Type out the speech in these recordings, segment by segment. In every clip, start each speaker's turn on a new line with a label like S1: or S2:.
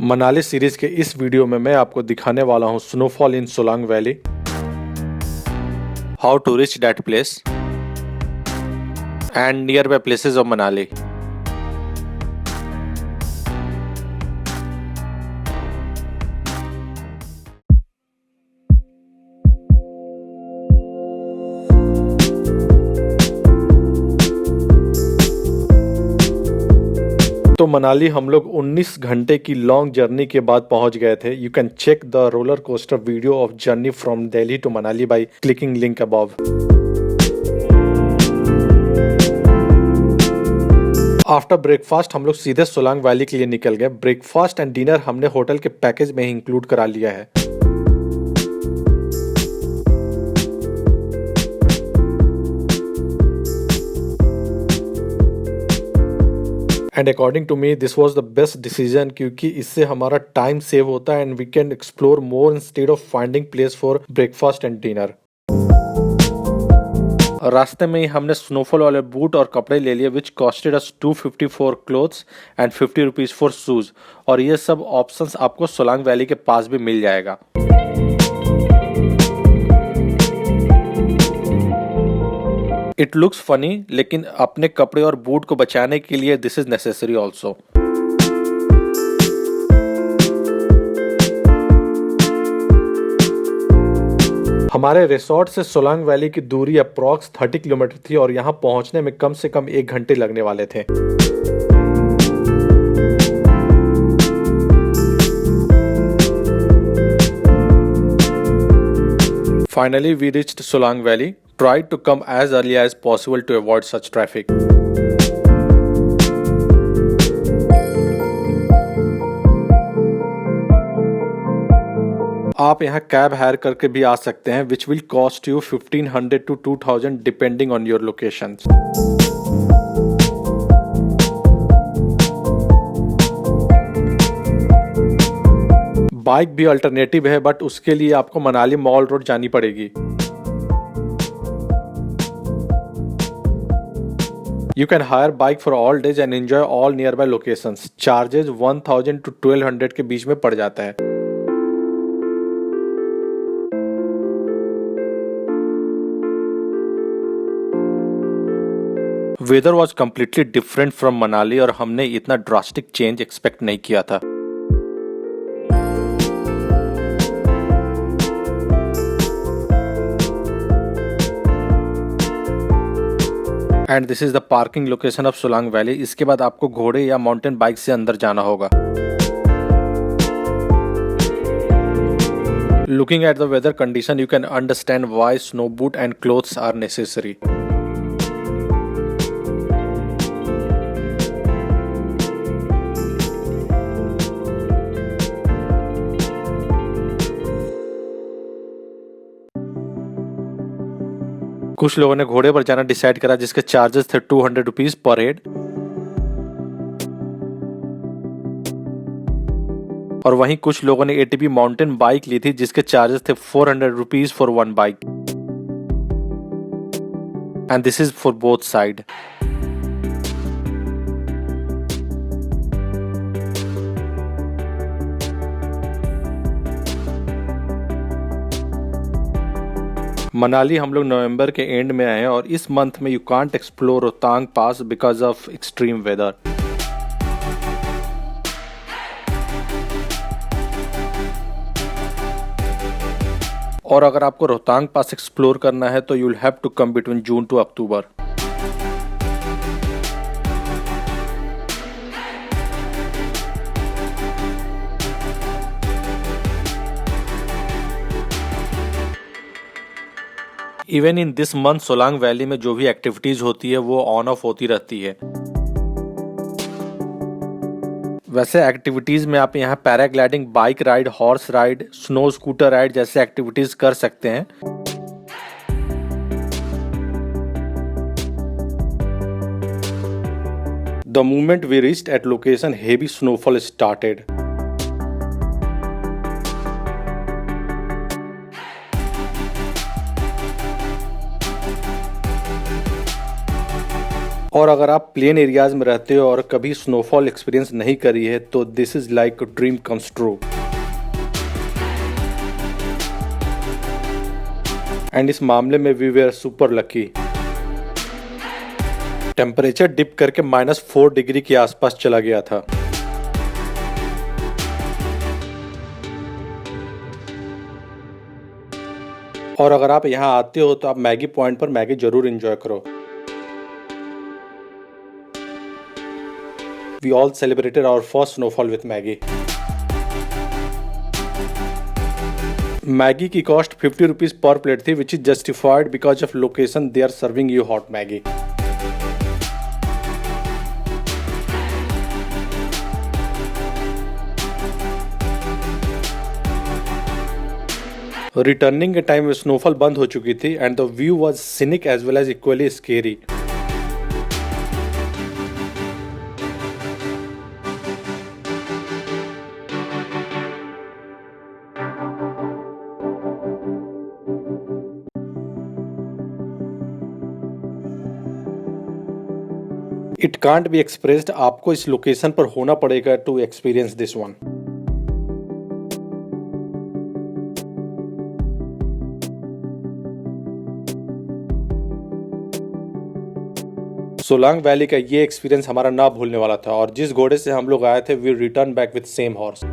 S1: Manali series के इस video में मैं आपको दिखाने वाला हूँ snowfall in Solang valley, how to reach that place and nearby places of Manali. तो मनाली हम लोग 19 घंटे की लॉन्ग जर्नी के बाद पहुंच गए थे। You can check the roller coaster video of journey from Delhi to Manali by clicking link above. After breakfast हम लोग सीधे सोलांग वैली के लिए निकल गए। ब्रेकफास्ट एंड डिनर हमने होटल के पैकेज में ही इंक्लूड करा लिया है। And according to me this was the best decision, क्योंकि इससे हमारा टाइम सेव होता है and we can explore more instead of finding place for breakfast and dinner. रास्ते में ही हमने स्नोफॉल वाले बूट और कपड़े ले लिए which costed us 250 for clothes and 50 rupees for shoes. और ये सब ऑप्शंस आपको सोलांग वैली के पास भी मिल जाएगा। इट लुक्स फनी, लेकिन अपने कपड़े और बूट को बचाने के लिए दिस इज नेसेसरी ऑल्सो। हमारे रिसोर्ट से सोलांग वैली की दूरी अप्रॉक्स 30 किलोमीटर थी और यहाँ पहुंचने में कम से कम 1 घंटे लगने वाले थे। Finally, we reached Solang Valley. Tried to come as early as possible to avoid such traffic. आप यहाँ कैब हायर करके भी आ सकते हैं, which will cost you 1500 to 2000 depending on your locations. Bike भी अल्टरनेटिव है, बट उसके लिए आपको मनाली मॉल रोड जानी पड़ेगी। You can hire bike for all days and enjoy all nearby locations. Charges 1000 to 1200 के बीच में पड़ जाता है। Weather was completely different from Manali और हमने इतना ड्रास्टिक चेंज एक्सपेक्ट नहीं किया था। And this is the parking location of Solang valley. इसके बाद आपको घोड़े या माउंटेन बाइक से अंदर जाना होगा। Looking at the weather condition you can understand why snow boot and clothes are necessary. कुछ लोगों ने घोड़े पर जाना डिसाइड करा, जिसके चार्जेस थे 200 रुपीज पर हेड। और वहीं कुछ लोगों ने एटीबी माउंटेन बाइक ली थी, जिसके चार्जेस थे 400 rupees for one bike. And this is for both side. Manali हम लोग नवंबर के एंड में आए और इस मंथ में you can't explore Rohtang pass because of extreme weather. और अगर आपको रोहतांग पास एक्सप्लोर करना है तो you will have to come between June to October. Even in this month Solang valley में जो भी एक्टिविटीज होती है वो ऑन ऑफ होती रहती है। वैसे एक्टिविटीज में आप यहाँ paragliding, bike ride, horse ride, snow scooter ride जैसे एक्टिविटीज कर सकते हैं। The moment we reached at location heavy snowfall started. और अगर आप प्लेन एरियाज में रहते हो और कभी स्नोफॉल एक्सपीरियंस नहीं करी है तो this is like dream comes true. And इस मामले में we were super lucky. Temperature dip करके -4 डिग्री के आसपास चला गया था। और अगर आप यहाँ आते हो तो आप मैगी पॉइंट पर मैगी जरूर एंजॉय करो। We all celebrated our first snowfall with Maggie. Maggi की कॉस्ट 50 रुपीज पर प्लेट थी, which is justified because of location they are serving you hot Maggi. Returning के टाइम में snowfall बंद हो चुकी थी and the view was scenic as well as equally scary. It can't be expressed, आपको इस लोकेशन पर होना पड़ेगा to experience this one. Solang valley का ये एक्सपीरियंस हमारा ना भूलने वाला था और जिस घोड़े से हम लोग आए थे we return back with same horse.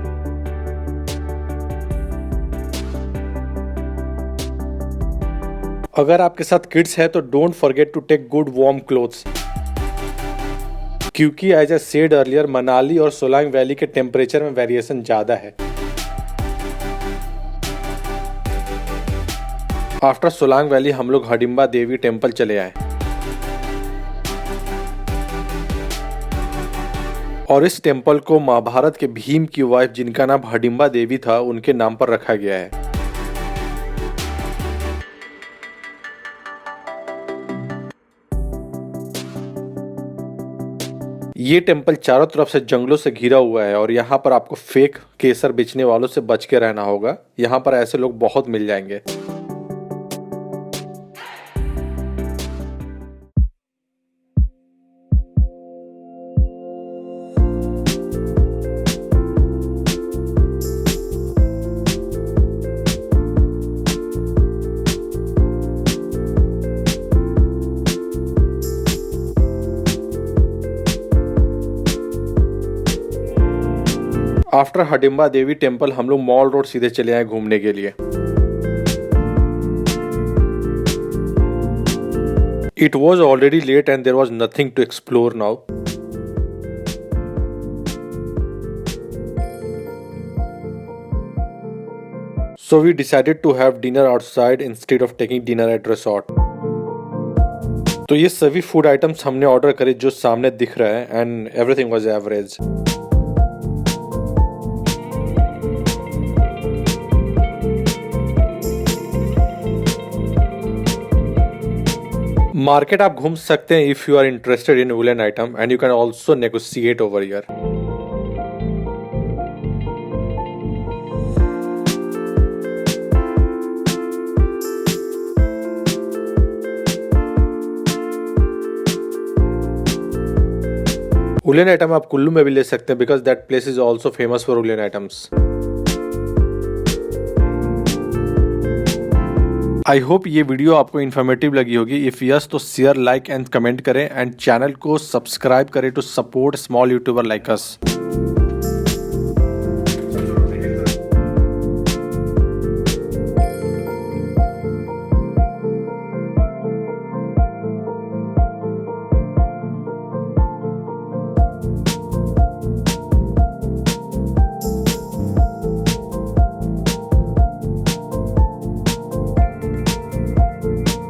S1: अगर आपके साथ किड्स है तो don't forget to take good warm clothes, क्योंकि as I said earlier Manali और सोलांग वैली के टेम्परेचर में वेरिएशन ज्यादा है। आफ्टर सोलांग वैली हम लोग हडिम्बा देवी टेम्पल चले आए और इस टेम्पल को महाभारत के भीम की वाइफ जिनका नाम हडिम्बा देवी था उनके नाम पर रखा गया है। ये टेम्पल चारों तरफ से जंगलों से घिरा हुआ है और यहाँ पर आपको फेक केसर बेचने वालों से बच के रहना होगा। यहाँ पर ऐसे लोग बहुत मिल जाएंगे। आफ्टर हडिम्बा देवी टेम्पल हम लोग मॉल रोड सीधे चले आए घूमने के लिए। It was already late and there was nothing to explore now. So we decided to have dinner outside instead of taking dinner at resort. तो ये सभी फूड आइटम्स हमने ऑर्डर करे जो सामने दिख रहा है and everything was average. Market आप घूम सकते हैं if you are interested in woollen item and you can also negotiate over here. Woollen item आप कुल्लू में भी ले सकते हैं because that place is also famous for woollen items. I hope ये वीडियो आपको इन्फॉर्मेटिव लगी होगी। इफ यस तो शेयर, लाइक एंड कमेंट करें एंड चैनल को सब्सक्राइब करें to support small YouTuber like us.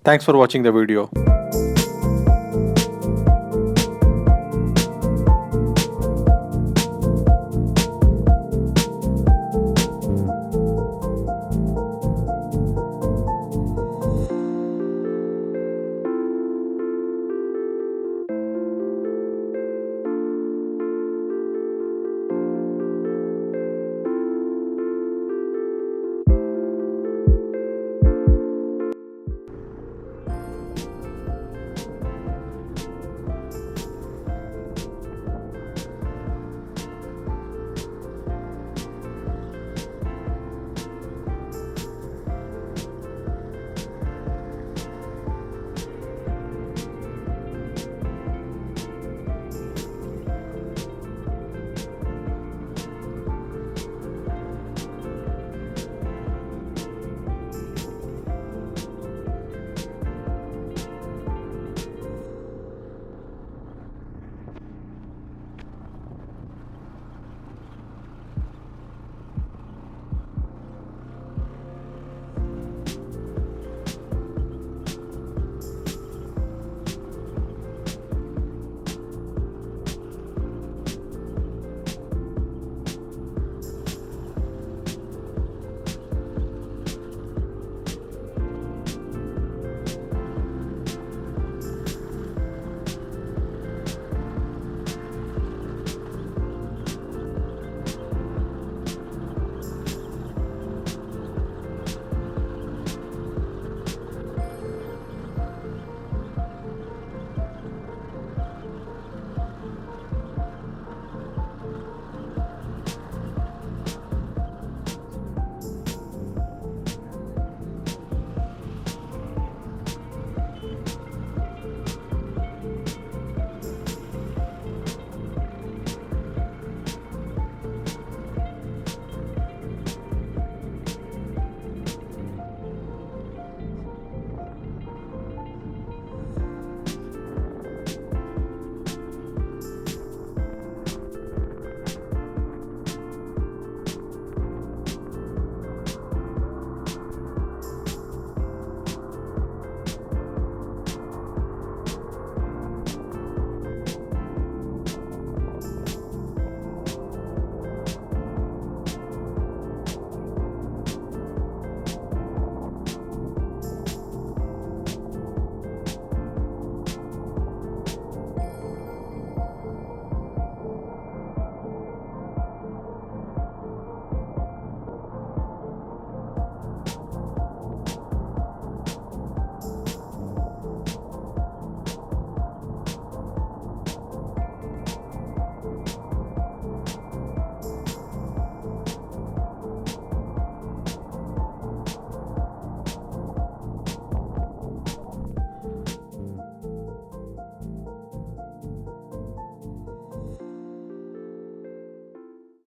S1: Thanks for watching the video.